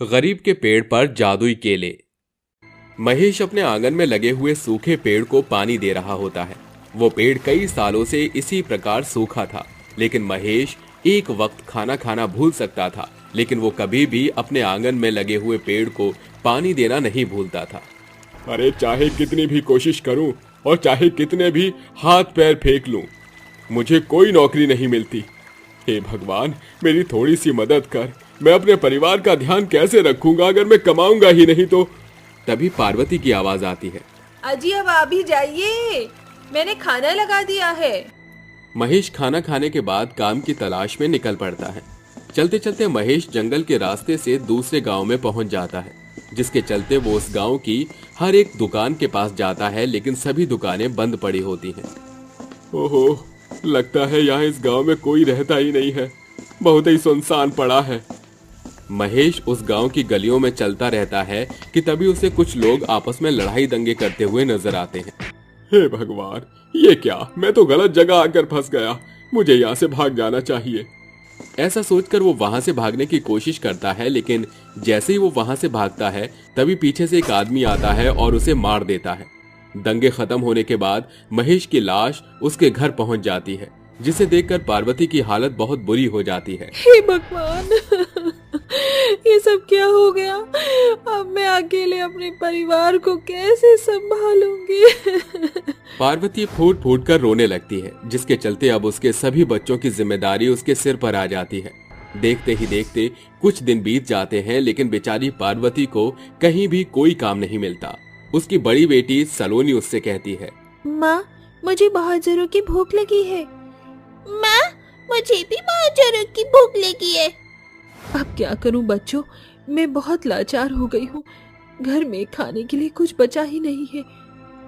गरीब के पेड़ पर जादुई केले। महेश अपने आंगन में लगे हुए सूखे पेड़ को पानी दे रहा होता है। वो पेड़ कई सालों से इसी प्रकार सूखा था, लेकिन महेश एक वक्त खाना खाना भूल सकता था, लेकिन वो कभी भी अपने आंगन में लगे हुए पेड़ को पानी देना नहीं भूलता था। अरे चाहे कितनी भी कोशिश करूं और चाहे कितने भी हाथ पैर फेंक लूं, मुझे कोई नौकरी नहीं मिलती। हे भगवान, मेरी थोड़ी सी मदद कर। मैं अपने परिवार का ध्यान कैसे रखूंगा अगर मैं कमाऊंगा ही नहीं तो। तभी पार्वती की आवाज आती है। अजी अब आप भी जाइए, मैंने खाना लगा दिया है। महेश खाना खाने के बाद काम की तलाश में निकल पड़ता है। चलते चलते महेश जंगल के रास्ते से दूसरे गांव में पहुंच जाता है, जिसके चलते वो उस गांव की हर एक दुकान के पास जाता है, लेकिन सभी दुकानें बंद पड़ी होती हैं। ओहो, लगता है यहाँ इस गांव में कोई रहता ही नहीं है, बहुत ही सुनसान पड़ा है। महेश उस गांव की गलियों में चलता रहता है कि तभी उसे कुछ लोग आपस में लड़ाई दंगे करते हुए नजर आते हैं। हे भगवान, ये क्या, मैं तो गलत जगह आकर फंस गया, मुझे यहाँ से भाग जाना चाहिए। ऐसा सोचकर वो वहां से भागने की कोशिश करता है, लेकिन जैसे ही वो वहां से भागता है तभी पीछे से एक आदमी आता है और उसे मार देता है। दंगे खत्म होने के बाद महेश की लाश उसके घर पहुंच जाती है, जिसे देखकर पार्वती की हालत बहुत बुरी हो जाती है। हे भगवान, ये सब क्या हो गया? अब मैं अकेले अपने परिवार को कैसे संभालूंगी? पार्वती फूट फूट कर रोने लगती है, जिसके चलते अब उसके सभी बच्चों की जिम्मेदारी उसके सिर पर आ जाती है। देखते ही देखते कुछ दिन बीत जाते हैं, लेकिन बेचारी पार्वती को कहीं भी कोई काम नहीं मिलता। उसकी बड़ी बेटी सलोनी उससे कहती है, माँ, मुझे बहुत जोरों की भूख लगी है। माँ, मुझे भी बहुत जोरों की भूख लगी है। अब क्या करूं बच्चों, मैं बहुत लाचार हो गई हूँ। घर में खाने के लिए कुछ बचा ही नहीं है।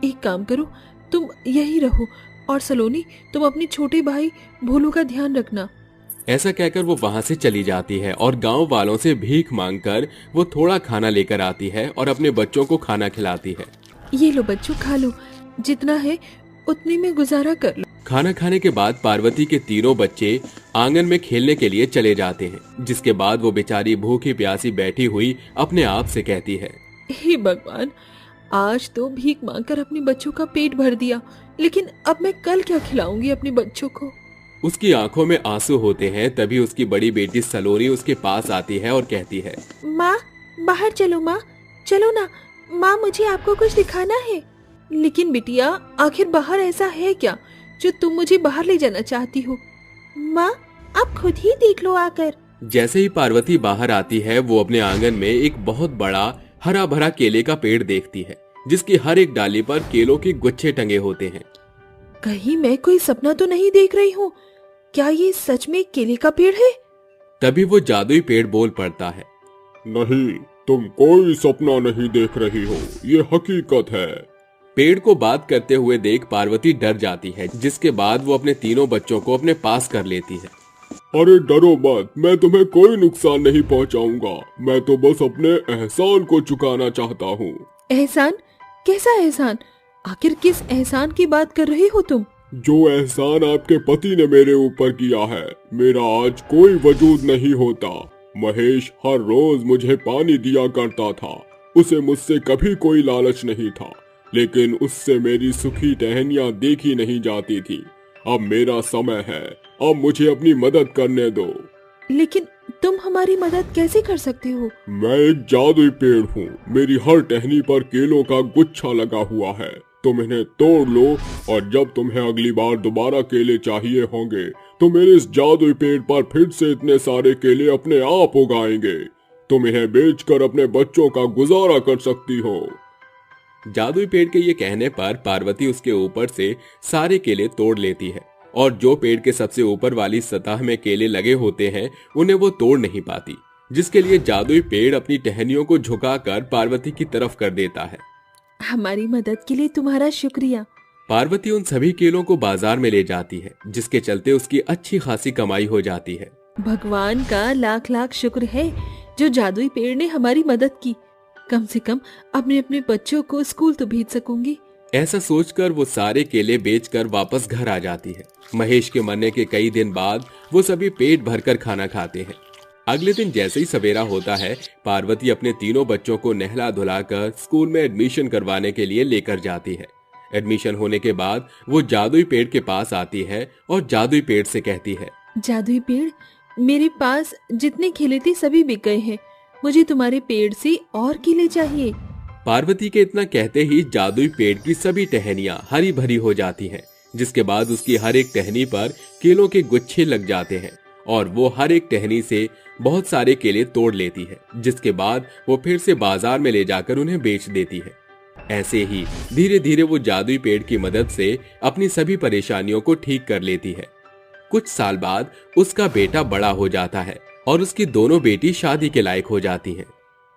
एक काम करो, तुम यहीं रहो और सलोनी, तुम अपने छोटे भाई भोलू का ध्यान रखना। ऐसा कहकर वो वहां से चली जाती है और गांव वालों से भीख मांगकर वो थोड़ा खाना लेकर आती है और अपने बच्चों को खाना खिलाती है। ये लो बच्चों, खा लो, जितना है उतने में गुजारा कर लो। खाना खाने के बाद पार्वती के तीनों बच्चे आंगन में खेलने के लिए चले जाते हैं, जिसके बाद वो बेचारी भूखी प्यासी बैठी हुई अपने आप से कहती है, हे भगवान, आज तो भीख मांगकर अपने बच्चों का पेट भर दिया, लेकिन अब मैं कल क्या खिलाऊंगी अपने बच्चों को? उसकी आंखों में आंसू होते हैं। तभी उसकी बड़ी बेटी सलोनी उसके पास आती है और कहती है, माँ, बाहर चलो माँ, चलो ना माँ, मुझे आपको कुछ दिखाना है। लेकिन बिटिया, आखिर बाहर ऐसा है क्या जो तुम मुझे बाहर ले जाना चाहती हो? माँ, आप खुद ही देख लो आकर। जैसे ही पार्वती बाहर आती है, वो अपने आंगन में एक बहुत बड़ा हरा भरा केले का पेड़ देखती है, जिसकी हर एक डाली पर केलों के गुच्छे टंगे होते हैं। कहीं मैं कोई सपना तो नहीं देख रही हूँ? क्या ये सच में केले का पेड़ है? तभी वो जादुई पेड़ बोल पड़ता है, नहीं, तुम कोई सपना नहीं देख रही हो, ये हकीकत है। पेड़ को बात करते हुए देख पार्वती डर जाती है, जिसके बाद वो अपने तीनों बच्चों को अपने पास कर लेती है। अरे डरो मत, मैं तुम्हें कोई नुकसान नहीं पहुंचाऊंगा। मैं तो बस अपने एहसान को चुकाना चाहता हूँ। एहसान? कैसा एहसान? आखिर किस एहसान की बात कर रही हो तुम? जो एहसान आपके पति ने मेरे ऊपर किया है, मेरा आज कोई वजूद नहीं होता। महेश हर रोज मुझे पानी दिया करता था, उसे मुझसे कभी कोई लालच नहीं था, लेकिन उससे मेरी सुखी टहनियां देखी नहीं जाती थी। अब मेरा समय है, अब मुझे अपनी मदद करने दो। लेकिन तुम हमारी मदद कैसे कर सकते हो? मैं एक जादुई पेड़ हूँ, मेरी हर टहनी पर केलों का गुच्छा लगा हुआ है। तुम इन्हें तोड़ लो और जब तुम्हें अगली बार दोबारा केले चाहिए होंगे तो मेरे इस जादुई पेड़ पर फिर से इतने सारे केले अपने आप उगाएंगे। तुम इन्हें बेचकर अपने बच्चों का गुजारा कर सकती हो। जादुई पेड़ के ये कहने पर पार्वती उसके ऊपर से सारे केले तोड़ लेती है और जो पेड़ के सबसे ऊपर वाली सतह में केले लगे होते हैं उन्हें वो तोड़ नहीं पाती, जिसके लिए जादुई पेड़ अपनी टहनियों को झुकाकर पार्वती की तरफ कर देता है। हमारी मदद के लिए तुम्हारा शुक्रिया। पार्वती उन सभी केलों को बाजार में ले जाती है, जिसके चलते उसकी अच्छी खासी कमाई हो जाती है। भगवान का लाख लाख शुक्र है जो जादुई पेड़ ने हमारी मदद की। कम से कम अपने अपने बच्चों को स्कूल तो भेज सकूंगी। ऐसा सोचकर वो सारे केले बेचकर वापस घर आ जाती है। महेश के मरने के कई दिन बाद वो सभी पेट भरकर खाना खाते हैं। अगले दिन जैसे ही सवेरा होता है, पार्वती अपने तीनों बच्चों को नहला धुलाकर स्कूल में एडमिशन करवाने के लिए लेकर जाती है। एडमिशन होने के बाद वो जादुई पेड़ के पास आती है और जादुई पेड़ से कहती है, जादुई पेड़, मेरे पास जितने केले थे सभी बिक गए हैं। मुझे तुम्हारे पेड़ से और केले चाहिए। पार्वती के इतना कहते ही जादुई पेड़ की सभी टहनियां हरी भरी हो जाती हैं, जिसके बाद उसकी हर एक टहनी पर केलों के गुच्छे लग जाते हैं और वो हर एक टहनी से बहुत सारे केले तोड़ लेती है, जिसके बाद वो फिर से बाजार में ले जाकर उन्हें बेच देती है। ऐसे ही धीरे धीरे वो जादुई पेड़ की मदद से अपनी सभी परेशानियों को ठीक कर लेती है। कुछ साल बाद उसका बेटा बड़ा हो जाता है और उसकी दोनों बेटी शादी के लायक हो जाती हैं।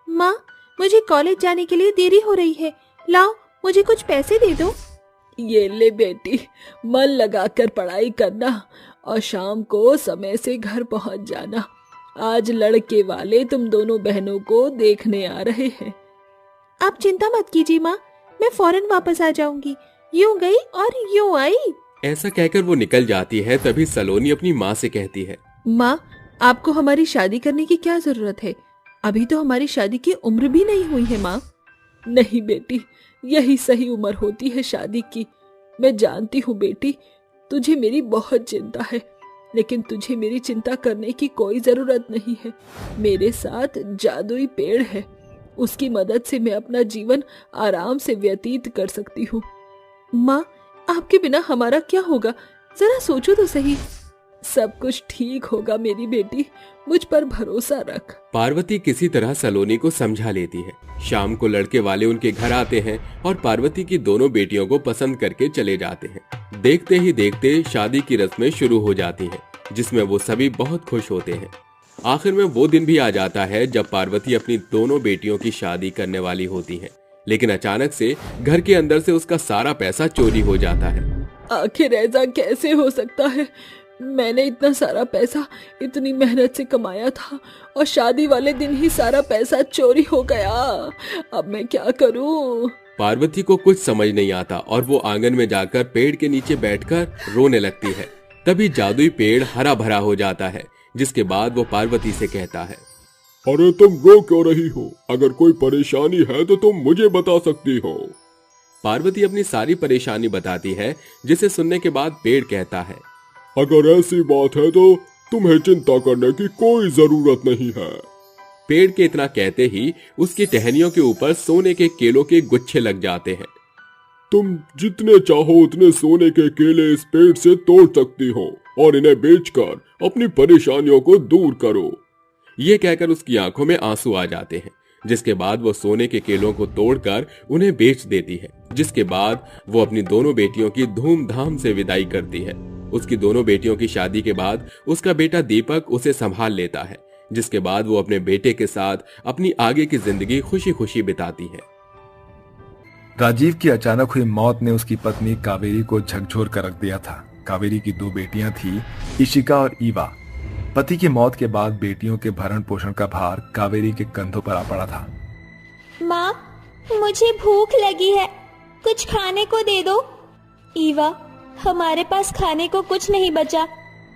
माँ, मुझे कॉलेज जाने के लिए देरी हो रही है, लाओ मुझे कुछ पैसे दे दो। ये ले बेटी, मन लगाकर पढ़ाई करना और शाम को समय से घर पहुंच जाना। आज लड़के वाले तुम दोनों बहनों को देखने आ रहे हैं। आप चिंता मत कीजिए माँ, मैं फौरन वापस आ जाऊंगी। यूं गई और यूं आई। ऐसा कहकर वो निकल जाती है। तभी सलोनी अपनी माँ से कहती है, माँ, आपको हमारी शादी करने की क्या जरूरत है? अभी तो हमारी शादी की उम्र भी नहीं हुई है माँ। नहीं बेटी, यही सही उम्र होती है शादी की। मैं जानती हूँ बेटी, तुझे मेरी बहुत चिंता है, लेकिन तुझे मेरी चिंता करने की कोई जरूरत नहीं है। मेरे साथ जादुई पेड़ है, उसकी मदद से मैं अपना जीवन आराम से व्यतीत कर सकती हूँ। माँ, आपके बिना हमारा क्या होगा? जरा सोचो तो सही। सब कुछ ठीक होगा मेरी बेटी, मुझ पर भरोसा रख। पार्वती किसी तरह सलोनी को समझा लेती है। शाम को लड़के वाले उनके घर आते हैं और पार्वती की दोनों बेटियों को पसंद करके चले जाते हैं। देखते ही देखते शादी की रस्में शुरू हो जाती हैं, जिसमें वो सभी बहुत खुश होते हैं। आखिर में वो दिन भी आ जाता है जब पार्वती अपनी दोनों बेटियों की शादी करने वाली होती है, लेकिन अचानक से घर के अंदर से उसका सारा पैसा चोरी हो जाता है। आखिर ऐसा कैसे हो सकता है? मैंने इतना सारा पैसा इतनी मेहनत से कमाया था और शादी वाले दिन ही सारा पैसा चोरी हो गया। अब मैं क्या करूं? पार्वती को कुछ समझ नहीं आता और वो आंगन में जाकर पेड़ के नीचे बैठकर रोने लगती है। तभी जादुई पेड़ हरा भरा हो जाता है, जिसके बाद वो पार्वती से कहता है, अरे तुम रो क्यों रही हो? अगर कोई परेशानी है तो तुम मुझे बता सकती हो। पार्वती अपनी सारी परेशानी बताती है, जिसे सुनने के बाद पेड़ कहता है, अगर ऐसी बात है तो तुम्हें चिंता करने की कोई जरूरत नहीं है। पेड़ के इतना कहते ही उसकी टहनियों के ऊपर सोने के केलों के गुच्छे लग जाते हैं। तुम जितने चाहो उतने सोने के केले इस पेड़ से तोड़ सकती हो और इन्हें बेचकर अपनी परेशानियों को दूर करो। ये कहकर उसकी आंखों में आंसू आ जाते हैं, जिसके बाद वो सोने के केलों को तोड़कर उन्हें बेच देती है। जिसके बाद वो अपनी दोनों बेटियों की धूमधाम से विदाई करती है। उसकी दोनों बेटियों की शादी के बाद उसका बेटा दीपक उसे संभाल लेता है, जिसके बाद वो अपने बेटे के साथ अपनी आगे की जिंदगी खुशी खुशी बिताती है। राजीव की अचानक हुई मौत ने उसकी पत्नी कावेरी को झकझोर कर रख दिया था। कावेरी की दो बेटियां थी, इशिका और ईवा। पति की मौत के बाद बेटियों के भरण पोषण का भार कावेरी के कंधों पर आ पड़ा था। माँ, मुझे भूख लगी है, कुछ खाने को दे दो। ईवा, हमारे पास खाने को कुछ नहीं बचा।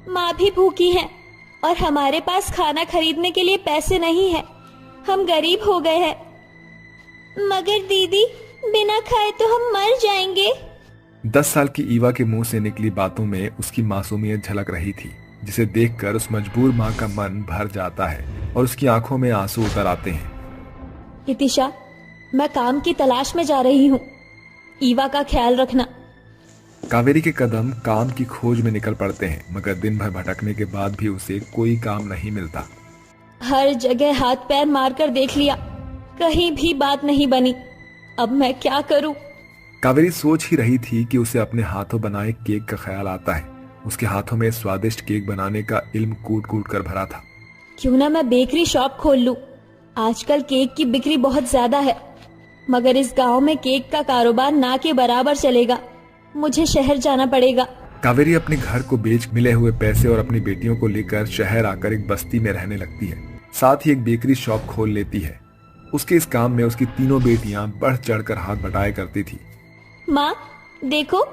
माँ भी भूखी है और हमारे पास खाना खरीदने के लिए पैसे नहीं है। हम गरीब हो गए हैं। मगर दीदी, बिना खाए तो हम मर जाएंगे। 10 साल की ईवा के मुंह से निकली बातों में उसकी मासूमियत झलक रही थी, जिसे देखकर उस मजबूर माँ का मन भर जाता है और उसकी आंखों में आंसू उतर आते हैं। इतिशा, मैं काम की तलाश में जा रही हूँ, ईवा का ख्याल रखना। कावेरी के कदम काम की खोज में निकल पड़ते हैं, मगर दिन भर भटकने के बाद भी उसे कोई काम नहीं मिलता। हर जगह हाथ पैर मारकर देख लिया, कहीं भी बात नहीं बनी। अब मैं क्या करूं? कावेरी सोच ही रही थी कि उसे अपने हाथों बनाए केक का ख्याल आता है। उसके हाथों में स्वादिष्ट केक बनाने का इल्म कूट कूट कर भरा था। क्यों ना मैं बेकरी शॉप खोल लूं? आजकल केक की बिक्री बहुत ज्यादा है, मगर इस गांव में केक का कारोबार ना के बराबर चलेगा। मुझे शहर जाना पड़ेगा। कावेरी अपने घर को बेच मिले हुए पैसे और अपनी बेटियों को लेकर शहर आकर एक बस्ती में रहने लगती है। साथ ही एक बेकरी शॉप खोल लेती है। उसके इस काम में उसकी तीनों बेटियां बढ़ चढ़कर हाथ बटाया करती थी। माँ, देखो,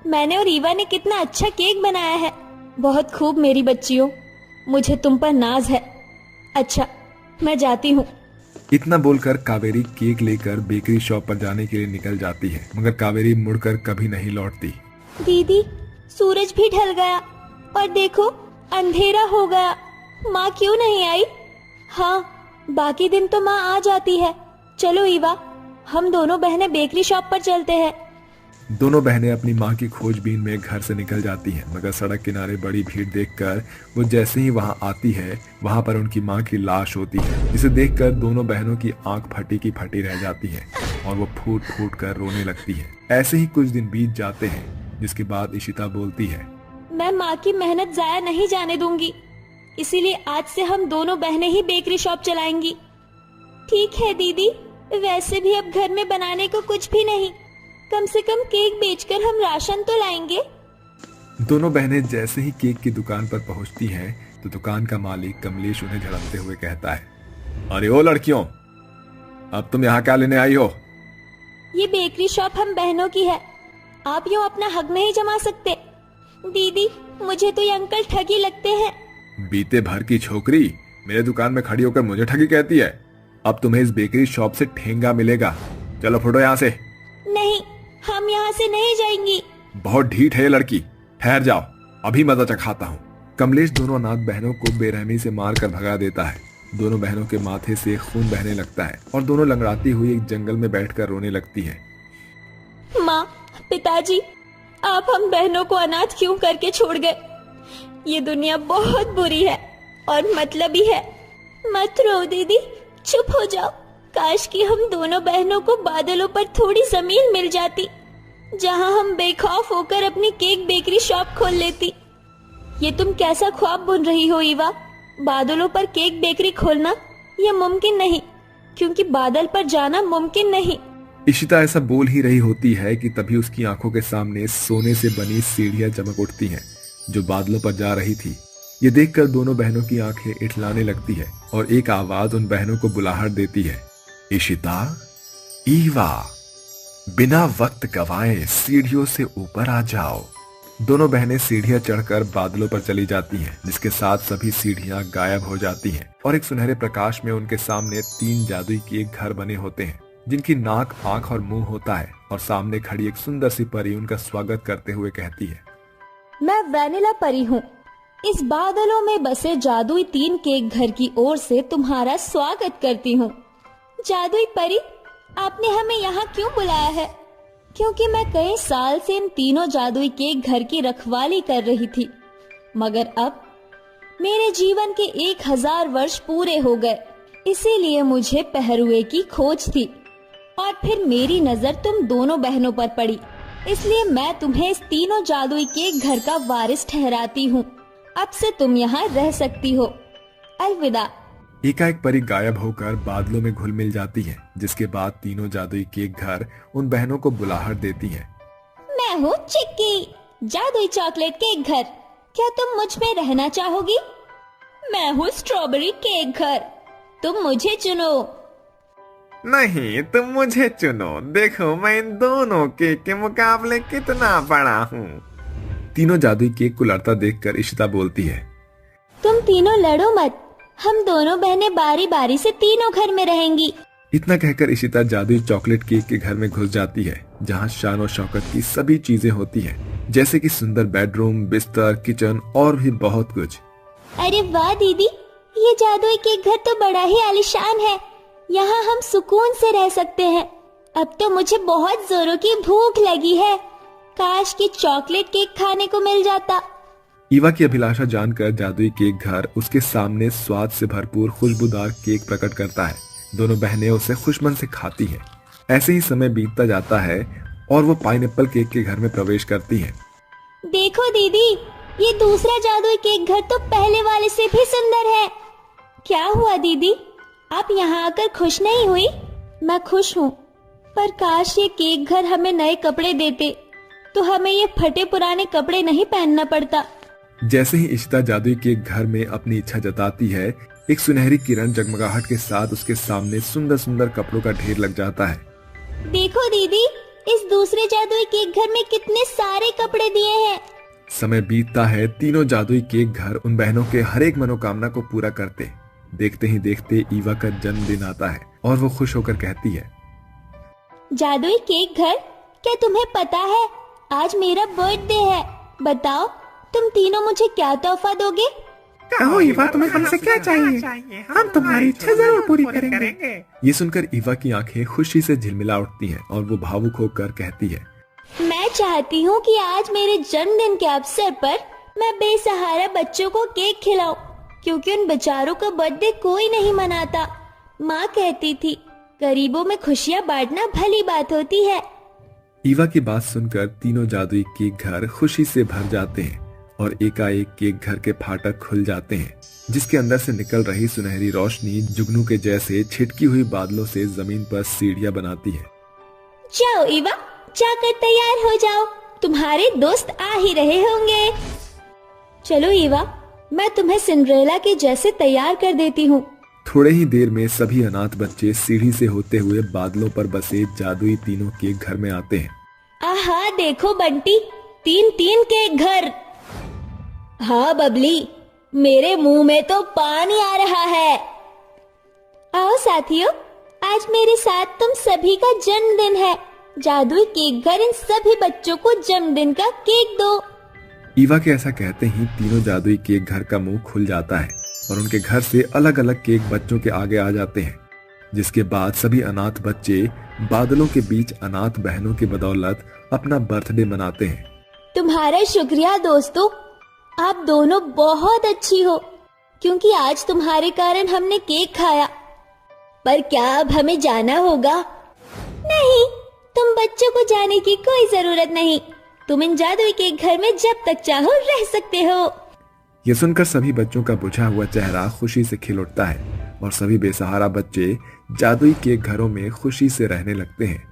मैंने और ईवा ने कितना अच्छा केक बनाया है। बहुत खूब मेरी बच्चियों, मुझे तुम पर नाज है। अच्छा, मैं जाती हूँ। इतना बोलकर कावेरी केक लेकर बेकरी शॉप पर जाने के लिए निकल जाती है, मगर कावेरी मुड़कर कभी नहीं लौटती। दीदी, सूरज भी ढल गया और देखो अंधेरा हो गया। माँ क्यों नहीं आई? हाँ, बाकी दिन तो माँ आ जाती है। चलो ईवा, हम दोनों बहनें बेकरी शॉप पर चलते हैं। दोनों बहनें अपनी माँ की खोजबीन में घर से निकल जाती हैं, मगर सड़क किनारे बड़ी भीड़ देखकर वो जैसे ही वहां आती है, वहां पर उनकी माँ की लाश होती है, जिसे देखकर दोनों बहनों की आंख फटी की फटी रह जाती है और वो फूट फूट कर रोने लगती है। ऐसे ही कुछ दिन बीत जाते हैं, जिसके बाद इशिता बोलती है, मैं माँ की मेहनत जाया नहीं जाने दूंगी, इसीलिए आज से हम दोनों बहनें ही बेकरी शॉप चलाएंगी। ठीक है दीदी, वैसे भी अब घर में बनाने को कुछ भी नहीं, कम से कम केक बेचकर हम राशन तो लाएंगे। दोनों बहनें जैसे ही केक की दुकान पर पहुंचती हैं, तो दुकान का मालिक कमलेश उन्हें झड़कते हुए कहता है, अरे ओ लड़कियों, अब तुम यहाँ क्या लेने आई हो? ये बेकरी शॉप हम बहनों की है, आप यूँ अपना हक नहीं जमा सकते। दीदी, मुझे तो ये अंकल ठगी लगते हैं। बीते भर की छोकरी मेरे दुकान में खड़ी होकर मुझे ठगी कहती है। अब तुम्हें इस बेकरी शॉप से ठेंगा मिलेगा। चलो फुटो यहाँ से। नहीं, हम यहाँ से नहीं जाएंगी। बहुत ढीठ है ये लड़की, ठहर जाओ, अभी मजा चखाता हूँ। कमलेश दोनों अनाथ बहनों को बेरहमी से मार कर भगा देता है। दोनों बहनों के माथे से खून बहने लगता है और दोनों लंगड़ाती हुई एक जंगल में बैठकर रोने लगती है। माँ, पिताजी, आप हम बहनों को अनाथ क्यों करके छोड़ गए? ये दुनिया बहुत बुरी है और मतलबी है। मत रो दीदी, चुप हो जाओ। काश कि हम दोनों बहनों को बादलों पर थोड़ी जमीन मिल जाती, जहां हम बेखौफ होकर अपनी केक बेकरी शॉप खोल लेती। ये तुम कैसा ख्वाब बुन रही हो ईवा? बादलों पर केक बेकरी खोलना यह मुमकिन नहीं, क्योंकि बादल पर जाना मुमकिन नहीं। इशिता ऐसा बोल ही रही होती है कि तभी उसकी आंखों के सामने सोने से बनी सीढ़ियां चमक उठती हैं, जो बादलों पर जा रही थी। ये देखकर दोनों बहनों की आंखें इठलाने लगती है और एक आवाज उन बहनों को बुलाहट देती है, इशिता, ईवा, बिना वक्त गवाए सीढ़ियों से ऊपर आ जाओ। दोनों बहनें सीढ़ियां चढ़कर बादलों पर चली जाती हैं, जिसके साथ सभी सीढ़ियां गायब हो जाती हैं और एक सुनहरे प्रकाश में उनके सामने 3 जादुई केक घर बने होते हैं, जिनकी नाक, आंख और मुंह होता है। और सामने खड़ी एक सुंदर सी परी उनका स्वागत करते हुए कहती है, मैं वैनिला परी हूँ। इस बादलों में बसे जादुई 3 केक घर की ओर से तुम्हारा स्वागत करती हूँ। जादुई परी, आपने हमें यहाँ क्यों बुलाया है? क्योंकि मैं कई साल से इन तीनों जादुई केक घर की रखवाली कर रही थी, मगर अब मेरे जीवन के 1000 वर्ष पूरे हो गए, इसीलिए मुझे पहरुए की खोज थी। और फिर मेरी नजर तुम दोनों बहनों पर पड़ी, इसलिए मैं तुम्हें इस तीनों जादुई केक घर का वारिस ठहराती हूँ। अब से तुम यहाँ रह सकती हो। अलविदा। एकाएक परी गायब होकर बादलों में घुल मिल जाती है, जिसके बाद तीनों जादुई केक घर उन बहनों को बुलाहट देती है। मैं हूँ चिक्की, जादुई चॉकलेट केक घर। क्या तुम मुझ में रहना चाहोगी? मैं हूँ स्ट्रॉबेरी केक घर, तुम मुझे चुनो। नहीं, तुम मुझे चुनो। देखो मैं इन दोनों केक के मुकाबले कितना बड़ा हूँ। तीनों जादुई केक को लड़ता देखकर इशिता बोलती है, तुम तीनों लड़ो मत, हम दोनों बहनें बारी बारी से तीनों घर में रहेंगी। इतना कहकर इशिता जादुई चॉकलेट केक के घर में घुस जाती है, जहाँ शान और शौकत की सभी चीजें होती हैं, जैसे कि सुंदर बेडरूम, बिस्तर, किचन और भी बहुत कुछ। अरे वाह दीदी, ये जादुई केक घर तो बड़ा ही आलीशान है। यहाँ हम सुकून से रह सकते हैं। अब तो मुझे बहुत जोरों की भूख लगी है, काश कि चॉकलेट केक खाने को मिल जाता। ईवा की अभिलाषा जानकर जादुई केक घर उसके सामने स्वाद से भरपूर खुशबूदार केक प्रकट करता है। दोनों बहनें उसे खुशमन से खाती हैं। ऐसे ही समय बीतता जाता है और वो पाइनएप्पल केक के घर में प्रवेश करती हैं। देखो दीदी, ये दूसरा जादुई केक घर तो पहले वाले से भी सुंदर है। क्या हुआ दीदी, आप यहाँ आकर खुश नहीं हुई? मैं खुश हूँ, पर काश ये केक घर हमें नए कपड़े देते, तो हमें ये फटे पुराने कपड़े नहीं पहनना पड़ता। जैसे ही इशिता जादुई केक घर में अपनी इच्छा जताती है, एक सुनहरी किरण जगमगाहट के साथ उसके सामने सुंदर सुंदर कपड़ों का ढेर लग जाता है। देखो दीदी, इस दूसरे जादुई केक घर में कितने सारे कपड़े दिए हैं। समय बीतता है, तीनों जादुई केक घर उन बहनों के हर एक मनोकामना को पूरा करते। देखते ही देखते ईवा का जन्मदिन आता है और वो खुश होकर कहती है, जादुई केक घर, क्या तुम्हें पता है आज मेरा बर्थडे है। बताओ तुम तीनों मुझे क्या तोहफा दोगे। कहो ईवा, तुम्हें हमसे क्या चाहिए? हम तुम्हारी इच्छा जरूर पूरी करेंगे। ये सुनकर ईवा की आंखें खुशी से झिलमिला उठती हैं और वो भावुक होकर कहती है, मैं चाहती हूँ कि आज मेरे जन्मदिन के अवसर पर मैं बेसहारा बच्चों को केक खिलाऊं, क्योंकि उन बेचारों का बर्थडे कोई नहीं मनाता। माँ कहती थी गरीबों में खुशियाँ बांटना भली बात होती है। ईवा की बात सुनकर तीनों जादुई केक घर खुशी से भर जाते हैं और एकाएक केक घर के फाटक खुल जाते हैं, जिसके अंदर से निकल रही सुनहरी रोशनी जुगनू के जैसे छिटकी हुई बादलों से जमीन पर सीढ़ियां बनाती है। जाओ ईवा, जाकर तैयार हो जाओ, तुम्हारे दोस्त आ ही रहे होंगे। चलो ईवा, मैं तुम्हें सिंड्रेला के जैसे तैयार कर देती हूँ। थोड़े ही देर में सभी अनाथ बच्चे सीढ़ी से होते हुए बादलों पर बसे जादुई तीनों केक घर में आते हैं। आहा देखो बंटी, 3-3 केक घर। हाँ बबली, मेरे मुंह में तो पानी आ रहा है। आओ साथियों, आज मेरे साथ तुम सभी का जन्मदिन है। जादुई केक घर इन सभी बच्चों को जन्मदिन का केक दो। ईवा के ऐसा कहते ही तीनों जादुई केक घर का मुंह खुल जाता है और उनके घर से अलग अलग केक बच्चों के आगे आ जाते हैं, जिसके बाद सभी अनाथ बच्चे बादलों के बीच अनाथ बहनों की बदौलत अपना बर्थडे मनाते हैं। तुम्हारा शुक्रिया दोस्तों, आप दोनों बहुत अच्छी हो, क्योंकि आज तुम्हारे कारण हमने केक खाया। पर क्या अब हमें जाना होगा? नहीं, तुम बच्चों को जाने की कोई जरूरत नहीं। तुम इन जादुई केक घर में जब तक चाहो रह सकते हो। ये सुनकर सभी बच्चों का बुझा हुआ चेहरा खुशी से खिल उठता है और सभी बेसहारा बच्चे जादुई केक घरों में खुशी से रहने लगते हैं।